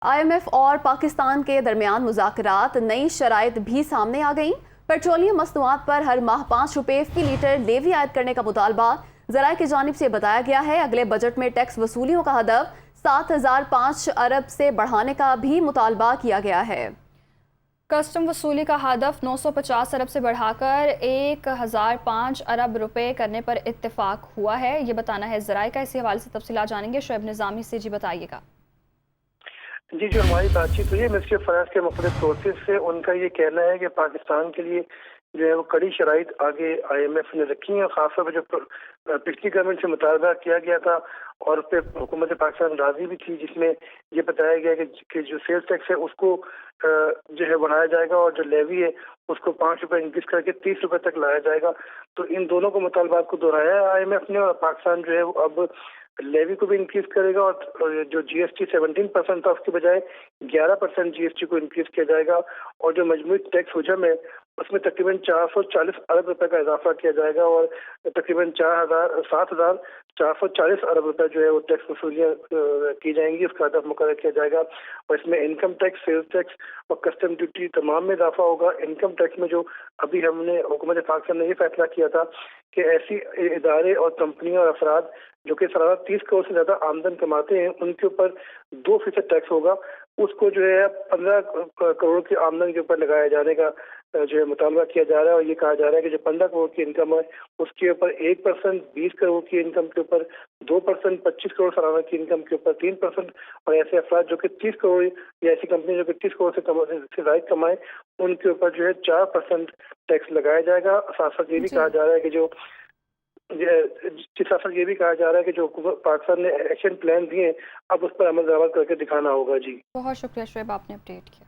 IMF और पाकिस्तान के दरमियान मुज़ाकरात नई शराइत भी सामने आ गईं। पेट्रोलियम मसनूआत पर हर माह 5 रुपये फी लीटर लेवी आयद करने का मुतालबा ज़राए की जानिब से बताया गया है। अगले बजट में टैक्स वसूलियों का हदफ 7,005 अरब से बढ़ाने का भी मुतालबा किया गया है। कस्टम वसूली का हदफ 950 अरब से बढ़ाकर 1,005 अरब रुपए करने पर इत्तेफाक हुआ है। ये बताना है ज़राए का। इसी हवाले से तफसीलात जानेंगे शुएब निज़ामी से। जी बताइएगा। जी, जो हमारी बातचीत हुई है मिनिस्ट्री ऑफ फाइनेंस के मुख्तलिफ सोर्सेज से, उनका ये कहना है कि पाकिस्तान के लिए जो है वो कड़ी शराइत आगे IMF ने रखी हैं। खासतौर पर जो पिछली गवर्नमेंट से मुतालबा किया गया था और उस पर हुकूमत पाकिस्तान राजी भी थी, जिसमें ये बताया गया कि जो सेल्स टैक्स है उसको जो है बढ़ाया जाएगा और जो लेवी है उसको 5 रुपये इंक्रीज करके 30 रुपये तक लाया जाएगा। तो इन दोनों को मुतालबात को दोहराया है IMF ने, और पाकिस्तान जो है वो अब लेवी को भी इंक्रीज करेगा और जो GST 17% था उसके बजाय 11% GST को इंक्रीज किया जाएगा, और जो मजमूई टैक्स हुजम है उसमें तकरीबन 440 अरब रुपए का इजाफा किया जाएगा और तकरीबन 7,440 अरब रुपए जो है वो टैक्स वसूलियाँ की जाएंगी। उसका हदफ मुकर्रर किया जाएगा और इसमें इनकम टैक्स, सेल्स टैक्स और कस्टम ड्यूटी तमाम में इजाफा होगा। इनकम टैक्स में जो अभी हमने हुकूमत पाकिस्तान ने ये फैसला किया था कि ऐसी इदारे और कंपनियां और अफराद जो कि सालाना 30 करोड़ से ज्यादा आमदन कमाते हैं उनके ऊपर 2% टैक्स होगा। उसको जो है 15 करोड़ की आमदन के ऊपर लगाया जाने का जो है मुतालबा किया जा रहा है। और ये कहा जा रहा है कि जो 15 करोड़ की इनकम है उसके ऊपर 1%, 20 करोड़ की इनकम के ऊपर 2%, 25 करोड़ सालाना की इनकम के ऊपर 3%, और ऐसे अफराद जो कि 30 करोड़ या ऐसी कंपनी जो कि 30 करोड़ से ज्यादा कमाए उनके ऊपर जो है 4% टैक्स लगाया जाएगा। साथ साथ ये भी कहा जा रहा है कि ये भी कहा जा रहा है कि जो पाकिस्तान ने एक्शन प्लान दिए अब उस पर अमल दरामद करके दिखाना होगा। जी बहुत शुक्रिया शुएब, आपने अपडेट किया।